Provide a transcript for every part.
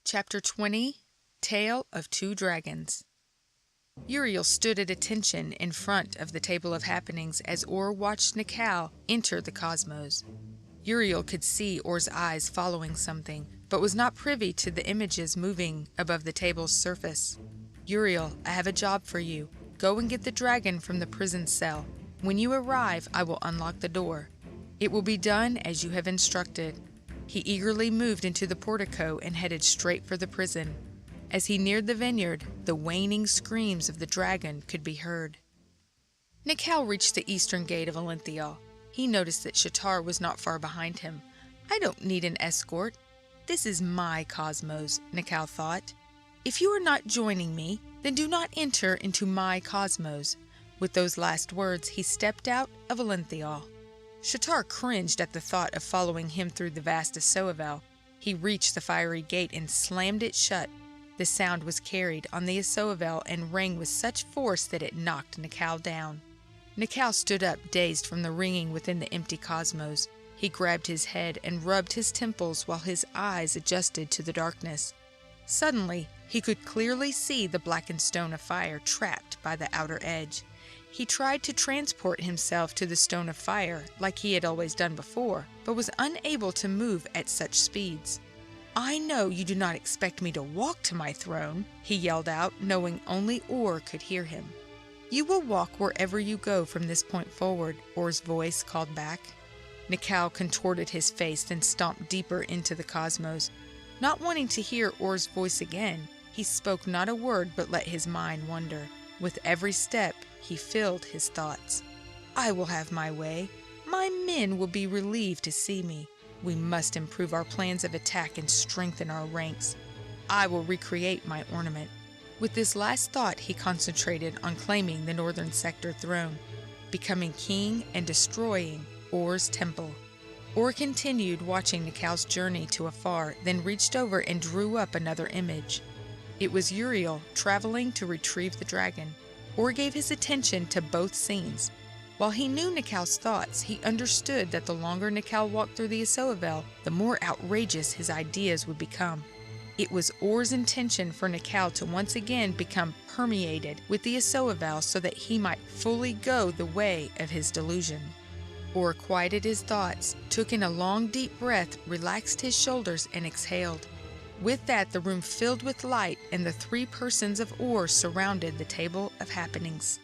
Chapter 20, Tale of Two Dragons. Uriel stood at attention in front of the table of happenings as Or watched Nikal enter the cosmos. Uriel could see Or's eyes following something, but was not privy to the images moving above the table's surface. "Uriel, I have a job for you. Go and get the dragon from the prison cell. When you arrive, I will unlock the door. It will be done as you have instructed." He eagerly moved into the portico and headed straight for the prison. As he neared the vineyard, the waning screams of the dragon could be heard. Nikal reached the eastern gate of Olinthial. He noticed that Shatar was not far behind him. "I don't need an escort. This is my cosmos," Nikal thought. "If you are not joining me, then do not enter into my cosmos." With those last words, he stepped out of Olinthial. Shatar cringed at the thought of following him through the vast Asoavel. He reached the fiery gate and slammed it shut. The sound was carried on the Asoavel and rang with such force that it knocked Nikal down. Nikal stood up, dazed from the ringing within the empty cosmos. He grabbed his head and rubbed his temples while his eyes adjusted to the darkness. Suddenly, he could clearly see the blackened stone of fire trapped by the outer edge. He tried to transport himself to the stone of fire like he had always done before, but was unable to move at such speeds. "I know you do not expect me to walk to my throne," he yelled out, knowing only Or could hear him. "You will walk wherever you go from this point forward," Or's voice called back. Nikal contorted his face, then stomped deeper into the cosmos. Not wanting to hear Or's voice again, he spoke not a word but let his mind wander. With every step, he filled his thoughts. "I will have my way. My men will be relieved to see me. We must improve our plans of attack and strengthen our ranks. I will recreate my ornament." With this last thought, he concentrated on claiming the northern sector throne, becoming king and destroying Or's temple. Or continued watching Nikal's journey to Aphar, then reached over and drew up another image. It was Uriel traveling to retrieve the dragon. Or gave his attention to both scenes. While he knew Nikal's thoughts, he understood that the longer Nikal walked through the Asoavel, the more outrageous his ideas would become. It was Or's intention for Nikal to once again become permeated with the Asoavel so that he might fully go the way of his delusion. Or quieted his thoughts, took in a long deep breath, relaxed his shoulders, and exhaled. With that, the room filled with light, and the three persons of Or surrounded the table of happenings.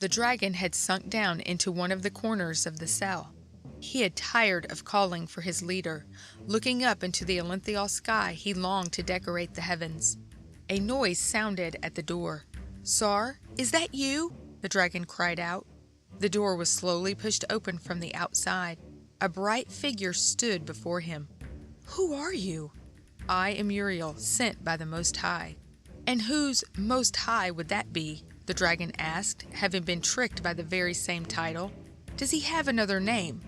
The dragon had sunk down into one of the corners of the cell. He had tired of calling for his leader. Looking up into the Olinthial sky, he longed to decorate the heavens. A noise sounded at the door. "Sar, is that you?" the dragon cried out. The door was slowly pushed open from the outside. A bright figure stood before him. "Who are you?" "I am Uriel, sent by the Most High." "And whose Most High would that be?" the dragon asked, having been tricked by the very same title. "Does he have another name?"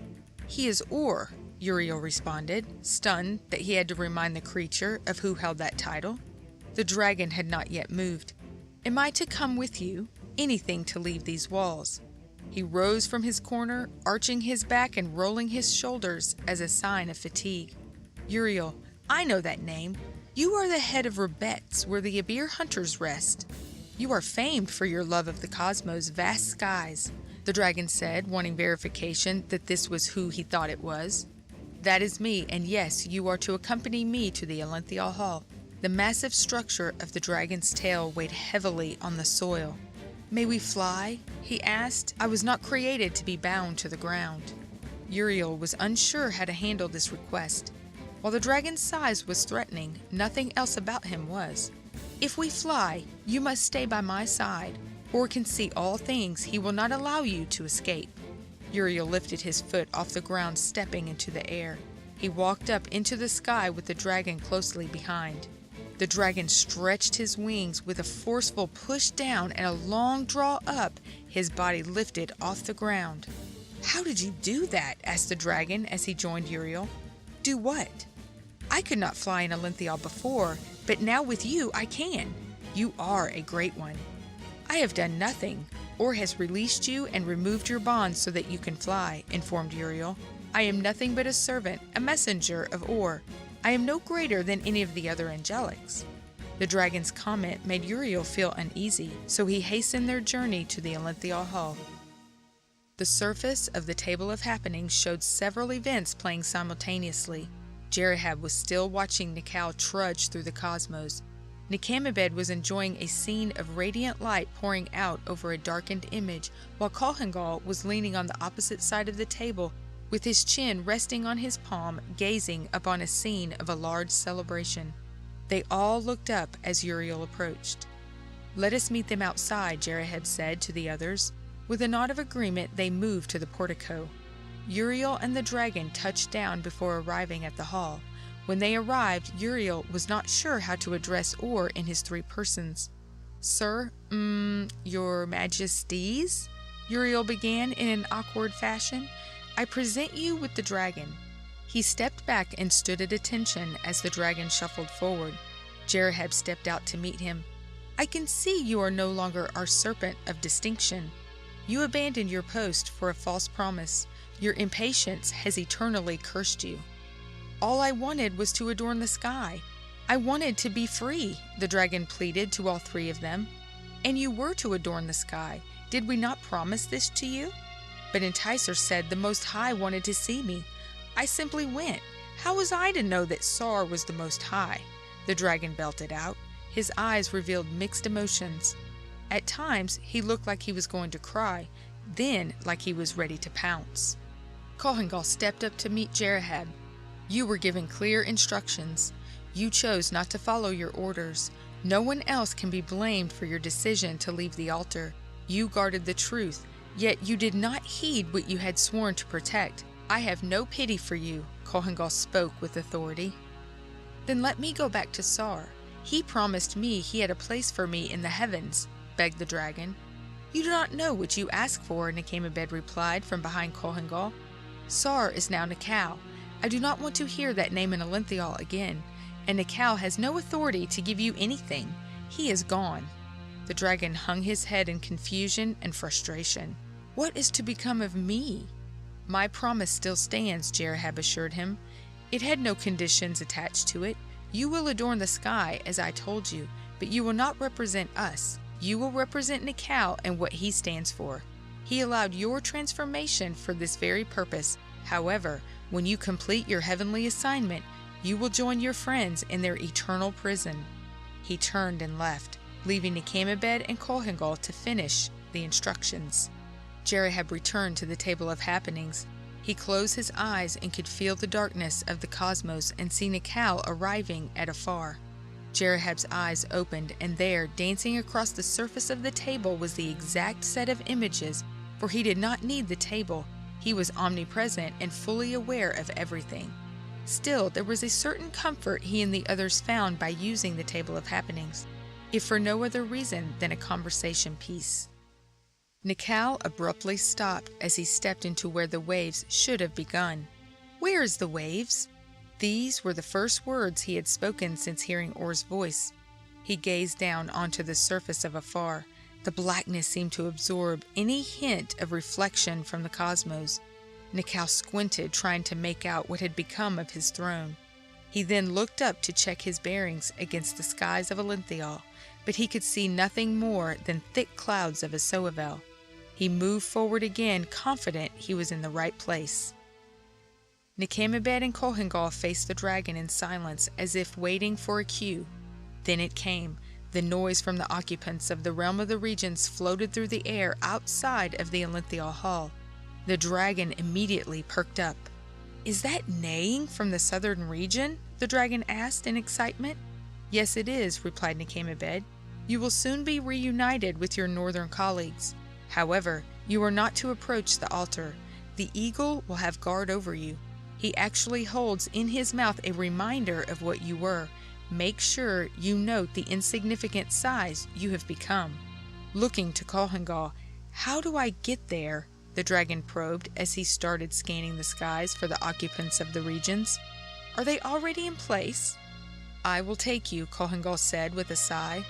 "He is Or," Uriel responded, stunned that he had to remind the creature of who held that title. The dragon had not yet moved. "Am I to come with you? Anything to leave these walls." He rose from his corner, arching his back and rolling his shoulders as a sign of fatigue. "Uriel, I know that name. You are the head of Rebets, where the Abir hunters rest. You are famed for your love of the cosmos' vast skies," the dragon said, wanting verification that this was who he thought it was. "That is me, and yes, you are to accompany me to the Olinthial Hall." The massive structure of the dragon's tail weighed heavily on the soil. "May we fly?" he asked. "I was not created to be bound to the ground." Uriel was unsure how to handle this request. While the dragon's size was threatening, nothing else about him was. "If we fly, you must stay by my side. Or can see all things. He will not allow you to escape." Uriel lifted his foot off the ground, stepping into the air. He walked up into the sky with the dragon closely behind. The dragon stretched his wings with a forceful push down and a long draw up. His body lifted off the ground. "How did you do that?" asked the dragon as he joined Uriel. "Do what?" "I could not fly in Olinthial before, but now with you I can. You are a great one." "I have done nothing. Or has released you and removed your bonds so that you can fly," informed Uriel. "I am nothing but a servant, a messenger of Or. I am no greater than any of the other angelics." The dragon's comment made Uriel feel uneasy, so he hastened their journey to the Olinthial hall. The surface of the table of happenings showed several events playing simultaneously. Jerahab was still watching Nikal trudge through the cosmos. Nicamabed was enjoying a scene of radiant light pouring out over a darkened image, while Kolhengal was leaning on the opposite side of the table, with his chin resting on his palm, gazing upon a scene of a large celebration. They all looked up as Uriel approached. "Let us meet them outside," Jerahab said to the others. With a nod of agreement, they moved to the portico. Uriel and the dragon touched down before arriving at the hall. When they arrived, Uriel was not sure how to address Or in his three persons. "Sir, your majesties?" Uriel began in an awkward fashion. "I present you with the dragon." He stepped back and stood at attention as the dragon shuffled forward. Jerahab stepped out to meet him. "I can see you are no longer our serpent of distinction. You abandoned your post for a false promise. Your impatience has eternally cursed you." "All I wanted was to adorn the sky. I wanted to be free," the dragon pleaded to all three of them. "And you were to adorn the sky. Did we not promise this to you?" "But Enticer said the Most High wanted to see me. I simply went. How was I to know that Sar was the Most High?" the dragon belted out. His eyes revealed mixed emotions. At times, he looked like he was going to cry, then like he was ready to pounce. Kolhengal stepped up to meet Jerahab. "You were given clear instructions. You chose not to follow your orders. No one else can be blamed for your decision to leave the altar. You guarded the truth, yet you did not heed what you had sworn to protect. I have no pity for you," Kolhengal spoke with authority. "Then let me go back to Sar. He promised me he had a place for me in the heavens," begged the dragon. "You do not know what you ask for," Nicamabed replied from behind Kolhengal. "Sar is now Nikal. I do not want to hear that name in Olinthial again, and Nikal has no authority to give you anything. He is gone." The dragon hung his head in confusion and frustration. "What is to become of me?" "My promise still stands," Jerahab assured him. "It had no conditions attached to it. You will adorn the sky, as I told you, but you will not represent us. You will represent Nikal and what he stands for. He allowed your transformation for this very purpose. However, when you complete your heavenly assignment, you will join your friends in their eternal prison." He turned and left, leaving Nicamabed and Kolhengal to finish the instructions. Jerahab returned to the table of happenings. He closed his eyes and could feel the darkness of the cosmos and see Nikal arriving at Aphar. Jerahab's eyes opened, and there, dancing across the surface of the table, was the exact set of images, for he did not need the table. He was omnipresent and fully aware of everything. Still, there was a certain comfort he and the others found by using the table of happenings, if for no other reason than a conversation piece. Nikal abruptly stopped as he stepped into where the waves should have begun. "Where is the waves?" These were the first words he had spoken since hearing Or's voice. He gazed down onto the surface of Aphar. The blackness seemed to absorb any hint of reflection from the cosmos. Nikal squinted, trying to make out what had become of his throne. He then looked up to check his bearings against the skies of Olinthial, but he could see nothing more than thick clouds of Asoavel. He moved forward again, confident he was in the right place. Nicamabed and Kolhengal faced the dragon in silence, as if waiting for a cue. Then it came. The noise from the occupants of the realm of the regions floated through the air outside of the Olinthial hall. The dragon immediately perked up. "Is that neighing from the southern region?" the dragon asked in excitement. "Yes, it is," replied Nicamabed. "You will soon be reunited with your northern colleagues. However, you are not to approach the altar. The eagle will have guard over you. He actually holds in his mouth a reminder of what you were. Make sure you note the insignificant size you have become." Looking to Kolhengal, "How do I get there?" the dragon probed as he started scanning the skies for the occupants of the regions. "Are they already in place?" "I will take you," Kolhengal said with a sigh.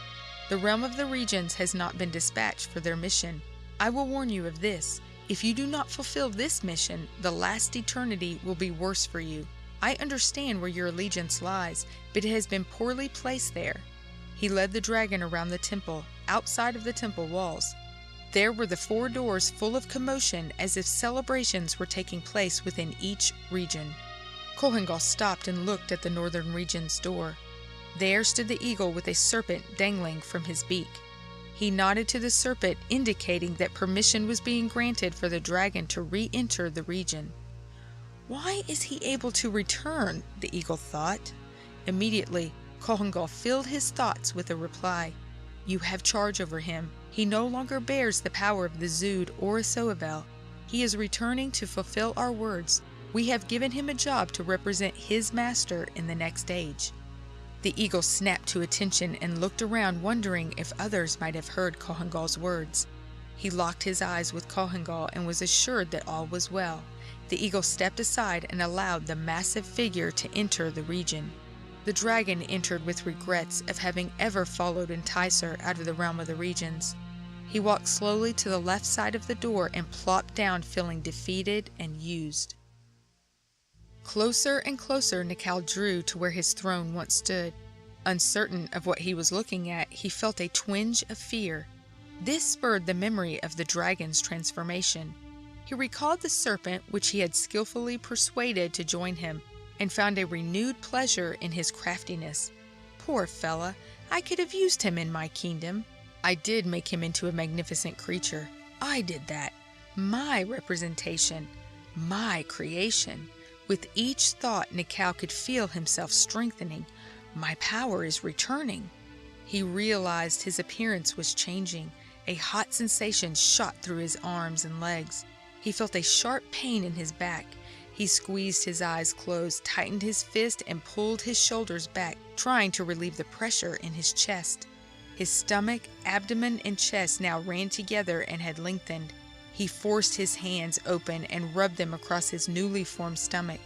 "The realm of the regions has not been dispatched for their mission. I will warn you of this. If you do not fulfill this mission, the last eternity will be worse for you. I understand where your allegiance lies, but it has been poorly placed there." He led the dragon around the temple, outside of the temple walls. There were the 4 doors full of commotion, as if celebrations were taking place within each region. Kohengol stopped and looked at the northern region's door. There stood the eagle with a serpent dangling from his beak. He nodded to the serpent, indicating that permission was being granted for the dragon to re-enter the region. "Why is he able to return?" the eagle thought. Immediately, Kohengol filled his thoughts with a reply. "You have charge over him. He no longer bears the power of the Zood or Asoavel. He is returning to fulfill our words. We have given him a job to represent his master in the next age." The eagle snapped to attention and looked around, wondering if others might have heard Kohengol's words. He locked his eyes with Kohengol and was assured that all was well. The eagle stepped aside and allowed the massive figure to enter the region. The dragon entered with regrets of having ever followed Enticer out of the realm of the regions. He walked slowly to the left side of the door and plopped down, feeling defeated and used. Closer and closer Nikal drew to where his throne once stood. Uncertain of what he was looking at, he felt a twinge of fear. This spurred the memory of the dragon's transformation. He recalled the serpent which he had skillfully persuaded to join him, and found a renewed pleasure in his craftiness. Poor fella, I could have used him in my kingdom. I did make him into a magnificent creature. I did that. My representation. My creation. With each thought, Nikal could feel himself strengthening. My power is returning. He realized his appearance was changing. A hot sensation shot through his arms and legs. He felt a sharp pain in his back. He squeezed his eyes closed, tightened his fist, and pulled his shoulders back, trying to relieve the pressure in his chest. His stomach, abdomen, and chest now ran together and had lengthened. He forced his hands open and rubbed them across his newly formed stomach.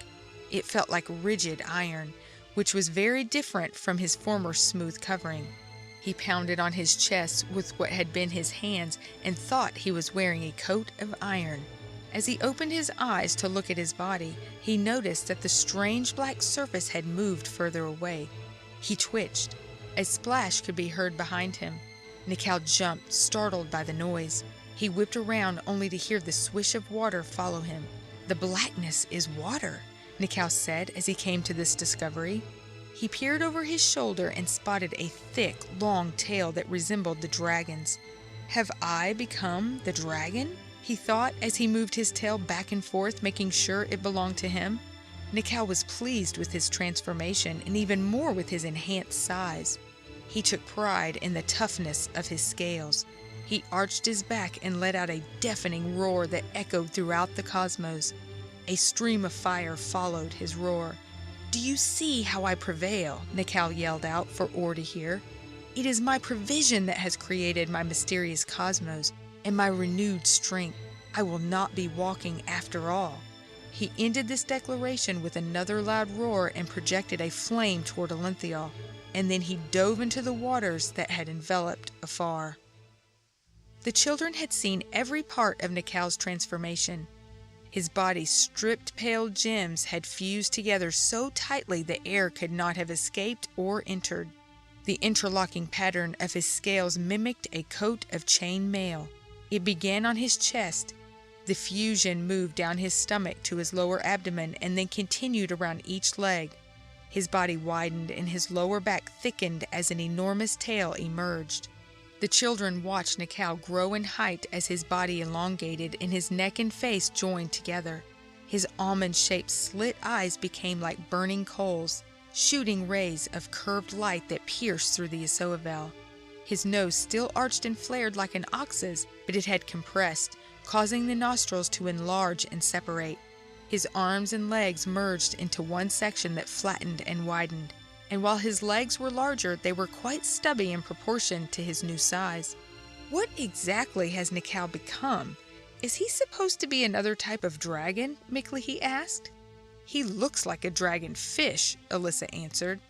It felt like rigid iron, which was very different from his former smooth covering. He pounded on his chest with what had been his hands and thought he was wearing a coat of iron. As he opened his eyes to look at his body, he noticed that the strange black surface had moved further away. He twitched. A splash could be heard behind him. Nikal jumped, startled by the noise. He whipped around only to hear the swish of water follow him. "The blackness is water," Nikal said as he came to this discovery. He peered over his shoulder and spotted a thick, long tail that resembled the dragon's. "Have I become the dragon?" he thought as he moved his tail back and forth, making sure it belonged to him. Nikal was pleased with his transformation and even more with his enhanced size. He took pride in the toughness of his scales. He arched his back and let out a deafening roar that echoed throughout the cosmos. A stream of fire followed his roar. "Do you see how I prevail?" Nikal yelled out for Or to hear. "It is my provision that has created my mysterious cosmos and my renewed strength. I will not be walking after all." He ended this declaration with another loud roar and projected a flame toward Olinthial, and then he dove into the waters that had enveloped Aphar. The children had seen every part of Nikal's transformation. His body's stripped pale gems had fused together so tightly the air could not have escaped or entered. The interlocking pattern of his scales mimicked a coat of chain mail. It began on his chest. The fusion moved down his stomach to his lower abdomen and then continued around each leg. His body widened and his lower back thickened as an enormous tail emerged. The children watched Nikal grow in height as his body elongated and his neck and face joined together. His almond-shaped slit eyes became like burning coals, shooting rays of curved light that pierced through the Asoavel. His nose still arched and flared like an ox's, but it had compressed, causing the nostrils to enlarge and separate. His arms and legs merged into one section that flattened and widened, and while his legs were larger, they were quite stubby in proportion to his new size. What exactly has Nikal become? Is he supposed to be another type of dragon? Miklihi asked. He looks like a dragon fish, Alyssa answered.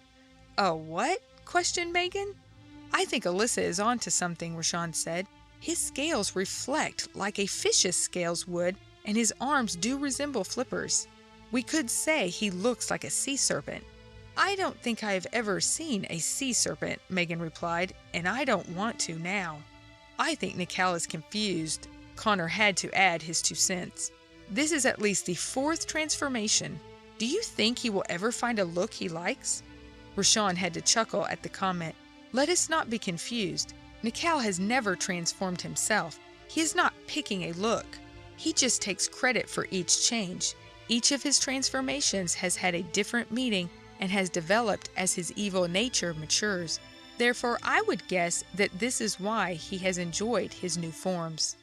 A what? Questioned Megan. I think Alyssa is on to something, Rashawn said. His scales reflect like a fish's scales would, and his arms do resemble flippers. We could say he looks like a sea serpent. I don't think I have ever seen a sea serpent, Megan replied, and I don't want to now. I think Nikhil is confused. Connor had to add his 2 cents. This is at least the 4th transformation. Do you think he will ever find a look he likes? Rashawn had to chuckle at the comment. Let us not be confused. Nikhil has never transformed himself. He is not picking a look. He just takes credit for each change. Each of his transformations has had a different meaning and has developed as his evil nature matures. Therefore, I would guess that this is why he has enjoyed his new forms.